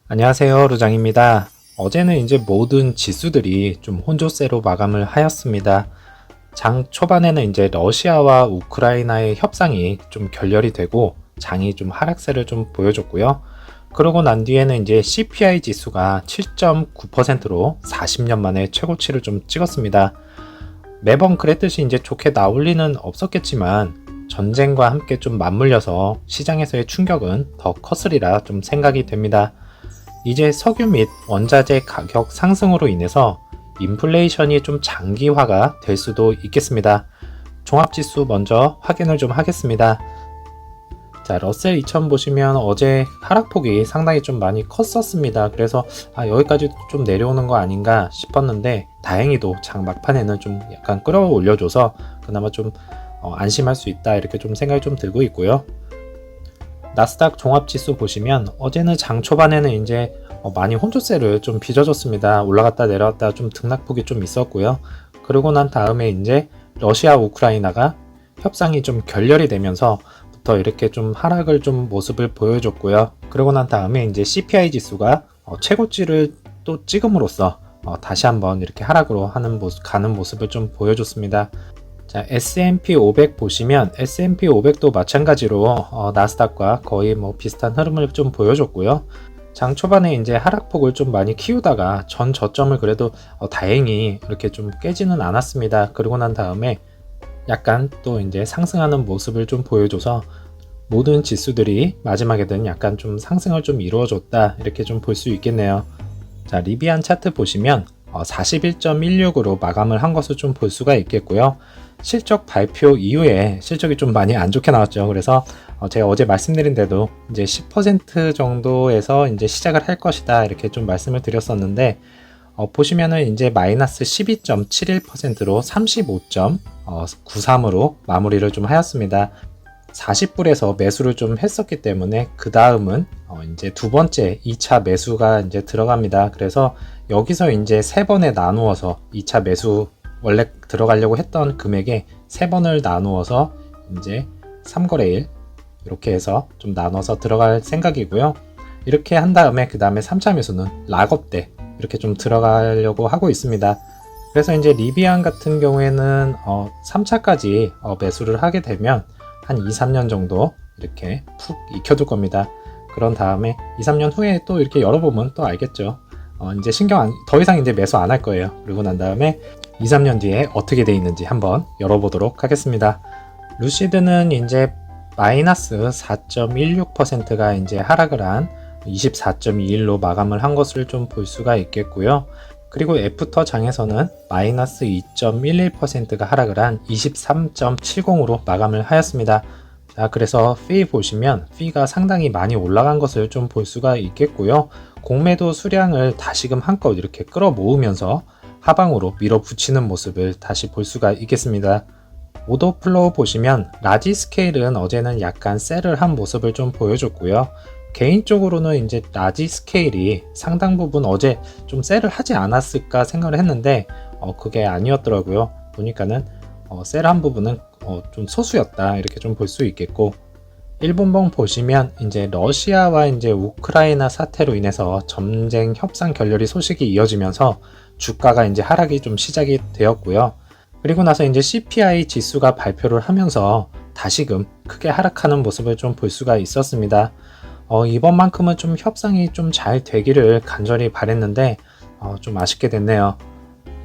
안녕하세요, 루장입니다. 어제는 이제 모든 지수들이 좀 혼조세로 마감을 하였습니다. 장 초반에는 이제 러시아와 우크라이나의 협상이 좀 결렬이 되고 장이 좀 하락세를 좀 보여줬고요. 그러고 난 뒤에는 이제 CPI 지수가 7.9%로 40년 만에 최고치를 좀 찍었습니다. 매번 그랬듯이 이제 좋게 나올 리는 없었겠지만 전쟁과 함께 좀 맞물려서 시장에서의 충격은 더 컸으리라 좀 생각이 됩니다. 이제 석유 및 원자재 가격 상승으로 인해서 인플레이션이 좀 장기화가 될 수도 있겠습니다. 종합지수 먼저 확인을 좀 하겠습니다. 자, 러셀 2000 보시면 어제 하락폭이 상당히 좀 많이 컸었습니다. 그래서 여기까지 좀 내려오는 거 아닌가 싶었는데 다행히도 장 막판에는 좀 약간 끌어올려줘서 그나마 좀 안심할 수 있다 이렇게 좀 생각이 좀 들고 있고요. 나스닥 종합지수 보시면 어제는 장 초반에는 이제 많이 혼조세를 좀 빚어줬습니다. 올라갔다 내려왔다 좀 등락폭이 좀 있었고요. 그러고 난 다음에 이제 러시아 우크라이나가 협상이 좀 결렬이 되면서부터 이렇게 좀 하락을 좀 모습을 보여줬고요. 그러고 난 다음에 이제 CPI 지수가 최고치를 또 찍음으로써 다시 한번 이렇게 하락으로 가는 모습을 좀 보여줬습니다. 자, S&P 500 보시면 S&P 500도 마찬가지로 나스닥과 거의 비슷한 흐름을 좀 보여줬고요. 장 초반에 이제 하락폭을 좀 많이 키우다가 전 저점을 그래도 다행히 이렇게 좀 깨지는 않았습니다. 그러고 난 다음에 약간 또 이제 상승하는 모습을 좀 보여줘서 모든 지수들이 마지막에는 약간 좀 상승을 좀 이루어줬다 이렇게 좀 볼 수 있겠네요. 자, 리비안 차트 보시면 41.16으로 마감을 한 것을 좀 볼 수가 있겠고요. 실적 발표 이후에 실적이 좀 많이 안 좋게 나왔죠. 그래서 제가 어제 말씀드린 대로 이제 10% 정도에서 이제 시작을 할 것이다 이렇게 좀 말씀을 드렸었는데 보시면은 이제 마이너스 12.71%로 35.93으로 마무리를 좀 하였습니다. 40불에서 매수를 좀 했었기 때문에 그 다음은 이제 두 번째 2차 매수가 이제 들어갑니다. 그래서 여기서 이제 세 번에 나누어서 2차 매수 원래 들어가려고 했던 금액에 세 번을 나누어서 이제 3거래일 이렇게 해서 좀 나눠서 들어갈 생각이고요. 이렇게 한 다음에 그 다음에 3차 매수는 락업 때 이렇게 좀 들어가려고 하고 있습니다. 그래서 이제 리비안 같은 경우에는 3차까지 매수를 하게 되면 한 2-3년 정도 이렇게 푹 익혀둘 겁니다. 그런 다음에 2-3년 후에 또 이렇게 열어보면 또 알겠죠. 이제 더 이상 이제 매수 안 할 거예요. 그리고 난 다음에 2-3년 뒤에 어떻게 돼 있는지 한번 열어보도록 하겠습니다. 루시드는 이제 마이너스 4.16%가 이제 하락을 한 24.21로 마감을 한 것을 좀 볼 수가 있겠고요. 그리고 애프터 장에서는 마이너스 2.11%가 하락을 한 23.70으로 마감을 하였습니다. 자, 그래서 피 보시면 피가 상당히 많이 올라간 것을 좀 볼 수가 있겠고요. 공매도 수량을 다시금 한껏 이렇게 끌어모으면서 하방으로 밀어붙이는 모습을 다시 볼 수가 있겠습니다. 오더 플로우 보시면 라지 스케일은 어제는 약간 셀을 한 모습을 좀 보여줬고요. 개인적으로는 이제 라지 스케일이 상당 부분 어제 좀 셀을 하지 않았을까 생각을 했는데 그게 아니었더라고요. 보니까는 셀 한 부분은 좀 소수였다 이렇게 좀 볼 수 있겠고, 일본봉 보시면 이제 러시아와 이제 우크라이나 사태로 인해서 전쟁 협상 결렬이 소식이 이어지면서 주가가 이제 하락이 좀 시작이 되었고요. 그리고 나서 이제 CPI 지수가 발표를 하면서 다시금 크게 하락하는 모습을 좀 볼 수가 있었습니다. 이번만큼은 좀 협상이 좀 잘 되기를 간절히 바랬는데 좀 아쉽게 됐네요.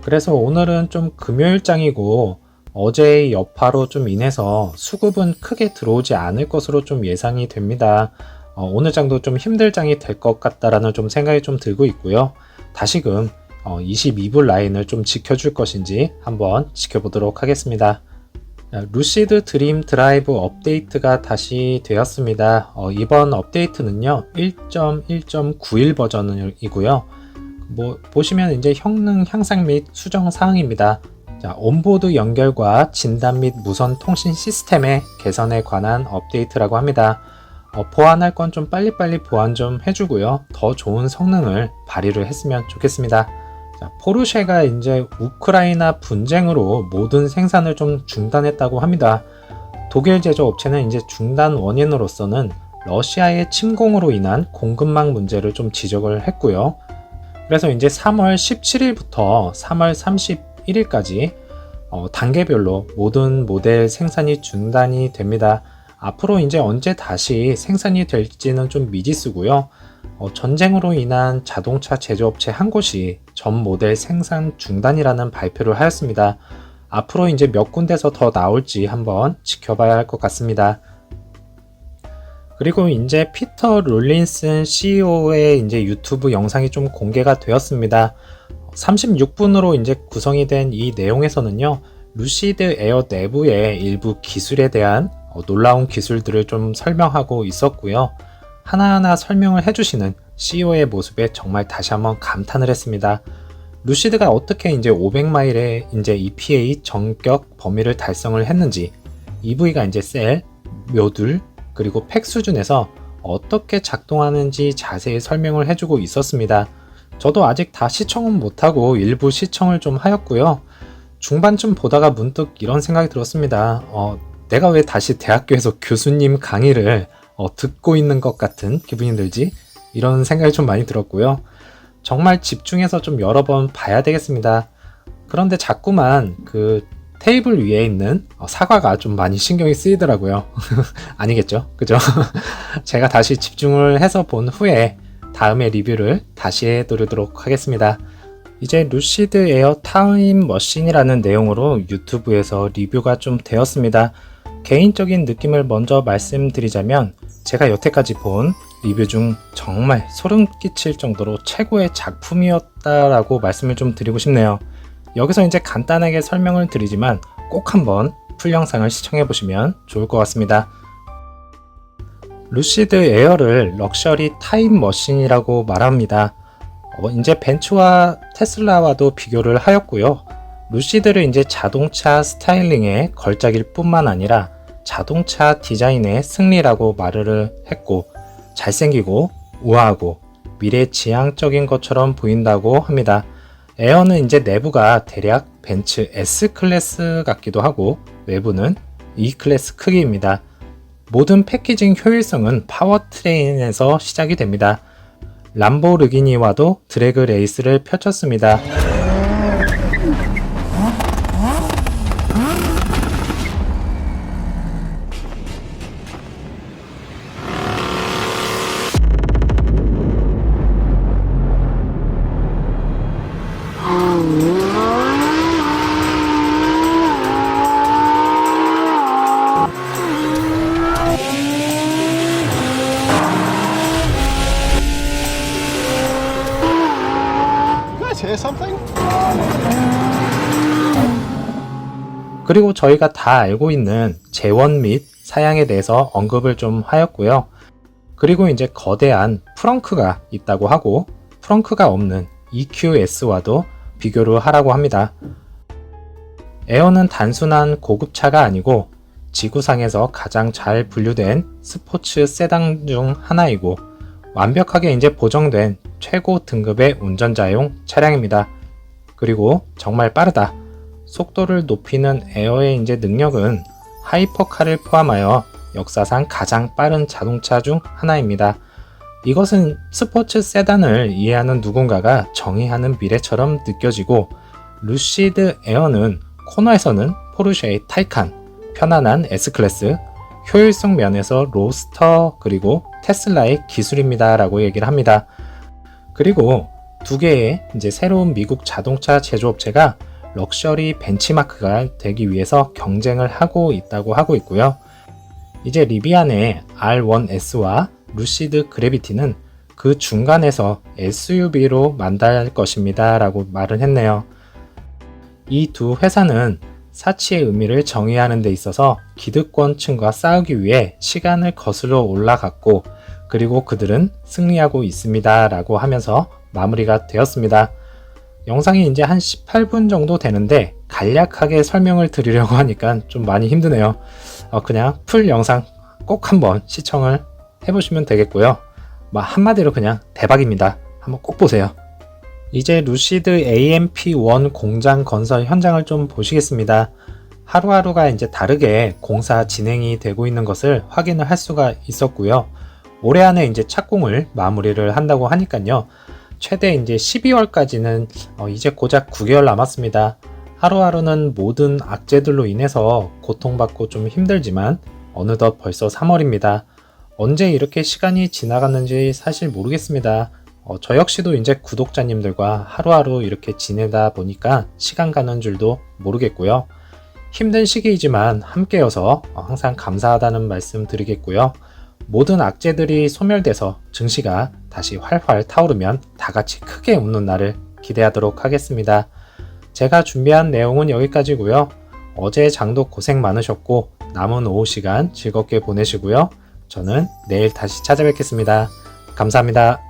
그래서 오늘은 좀 금요일장이고 어제의 여파로 좀 인해서 수급은 크게 들어오지 않을 것으로 좀 예상이 됩니다. 오늘 장도 좀 힘들 장이 될 것 같다라는 좀 생각이 좀 들고 있고요. 다시금 22불 라인을 좀 지켜줄 것인지 한번 지켜보도록 하겠습니다. 루시드 드림 드라이브 업데이트가 다시 되었습니다. 이번 업데이트는요 1.1.91 버전이고요. 보시면 이제 성능 향상 및 수정 사항입니다. 자, 온보드 연결과 진단 및 무선 통신 시스템의 개선에 관한 업데이트라고 합니다. 보완할 건 좀 빨리빨리 보완 좀 해주고요. 더 좋은 성능을 발휘를 했으면 좋겠습니다. 자, 포르쉐가 이제 우크라이나 분쟁으로 모든 생산을 좀 중단했다고 합니다. 독일 제조업체는 이제 중단 원인으로서는 러시아의 침공으로 인한 공급망 문제를 좀 지적을 했고요. 그래서 이제 3월 17일부터 3월 31일까지 단계별로 모든 모델 생산이 중단이 됩니다. 앞으로 이제 언제 다시 생산이 될지는 좀 미지수고요. 전쟁으로 인한 자동차 제조업체 한 곳이 전 모델 생산 중단이라는 발표를 하였습니다. 앞으로 이제 몇 군데서 더 나올지 한번 지켜봐야 할 것 같습니다. 그리고 이제 피터 롤린슨 CEO의 이제 유튜브 영상이 좀 공개가 되었습니다. 36분으로 이제 구성이 된 이 내용에서는요, 루시드 에어 내부의 일부 기술에 대한 놀라운 기술들을 좀 설명하고 있었고요. 하나하나 설명을 해주시는 CEO의 모습에 정말 다시 한번 감탄을 했습니다. 루시드가 어떻게 이제 500마일의 이제 EPA 전격 범위를 달성을 했는지, EV가 이제 셀, 묘듈, 그리고 팩 수준에서 어떻게 작동하는지 자세히 설명을 해주고 있었습니다. 저도 아직 다 시청은 못하고 일부 시청을 좀 하였고요. 중반쯤 보다가 문득 이런 생각이 들었습니다. 내가 왜 다시 대학교에서 교수님 강의를 듣고 있는 것 같은 기분이 들지? 이런 생각이 좀 많이 들었고요. 정말 집중해서 좀 여러 번 봐야 되겠습니다. 그런데 자꾸만 그 테이블 위에 있는 사과가 좀 많이 신경이 쓰이더라고요. 아니겠죠? 그죠? 제가 다시 집중을 해서 본 후에 다음에 리뷰를 다시 해드리도록 하겠습니다. 이제 루시드 에어 타임 머신이라는 내용으로 유튜브에서 리뷰가 좀 되었습니다. 개인적인 느낌을 먼저 말씀드리자면 제가 여태까지 본 리뷰 중 정말 소름 끼칠 정도로 최고의 작품이었다라고 말씀을 좀 드리고 싶네요. 여기서 이제 간단하게 설명을 드리지만 꼭 한번 풀 영상을 시청해 보시면 좋을 것 같습니다. 루시드 에어를 럭셔리 타임 머신이라고 말합니다. 이제 벤츠와 테슬라와도 비교를 하였고요. 루시드를 이제 자동차 스타일링의 걸작일 뿐만 아니라 자동차 디자인의 승리라고 말을 했고, 잘생기고 우아하고 미래지향적인 것처럼 보인다고 합니다. 에어는 이제 내부가 대략 벤츠 S클래스 같기도 하고 외부는 E클래스 크기입니다. 모든 패키징 효율성은 파워트레인에서 시작이 됩니다. 람보르기니와도 드래그 레이스를 펼쳤습니다. 그리고 저희가 다 알고 있는 재원 및 사양에 대해서 언급을 좀 하였고요. 그리고 이제 거대한 프렁크가 있다고 하고 프렁크가 없는 EQS와도 비교를 하라고 합니다. 에어는 단순한 고급차가 아니고 지구상에서 가장 잘 분류된 스포츠 세단 중 하나이고 완벽하게 이제 보정된 최고 등급의 운전자용 차량입니다. 그리고 정말 빠르다. 속도를 높이는 에어의 이제 능력은 하이퍼카를 포함하여 역사상 가장 빠른 자동차 중 하나입니다. 이것은 스포츠 세단을 이해하는 누군가가 정의하는 미래처럼 느껴지고, 루시드 에어는 코너에서는 포르쉐의 타이칸, 편안한 S클래스, 효율성 면에서 로스터, 그리고 테슬라의 기술입니다 라고 얘기를 합니다. 그리고 두 개의 이제 새로운 미국 자동차 제조업체가 럭셔리 벤치마크가 되기 위해서 경쟁을 하고 있다고 하고 있고요. 이제 리비안의 R1S와 루시드 그래비티는 그 중간에서 SUV로 만들 것입니다 라고 말을 했네요. 이 두 회사는 사치의 의미를 정의하는 데 있어서 기득권층과 싸우기 위해 시간을 거슬러 올라갔고, 그리고 그들은 승리하고 있습니다 라고 하면서 마무리가 되었습니다. 영상이 이제 한 18분 정도 되는데 간략하게 설명을 드리려고 하니까 좀 많이 힘드네요. 그냥 풀 영상 꼭 한번 시청을 해보시면 되겠고요. 한마디로 그냥 대박입니다. 한번 꼭 보세요. 이제 루시드 AMP1 공장 건설 현장을 좀 보시겠습니다. 하루하루가 이제 다르게 공사 진행이 되고 있는 것을 확인을 할 수가 있었고요. 올해 안에 이제 착공을 마무리를 한다고 하니까요. 최대 이제 12월까지는 이제 고작 9개월 남았습니다. 하루하루는 모든 악재들로 인해서 고통받고 좀 힘들지만 어느덧 벌써 3월입니다. 언제 이렇게 시간이 지나갔는지 사실 모르겠습니다. 저 역시도 이제 구독자님들과 하루하루 이렇게 지내다 보니까 시간 가는 줄도 모르겠고요. 힘든 시기이지만 함께여서 항상 감사하다는 말씀 드리겠고요. 모든 악재들이 소멸돼서 증시가 다시 활활 타오르면 다 같이 크게 웃는 날을 기대하도록 하겠습니다. 제가 준비한 내용은 여기까지고요. 어제 장도 고생 많으셨고 남은 오후 시간 즐겁게 보내시고요. 저는 내일 다시 찾아뵙겠습니다. 감사합니다.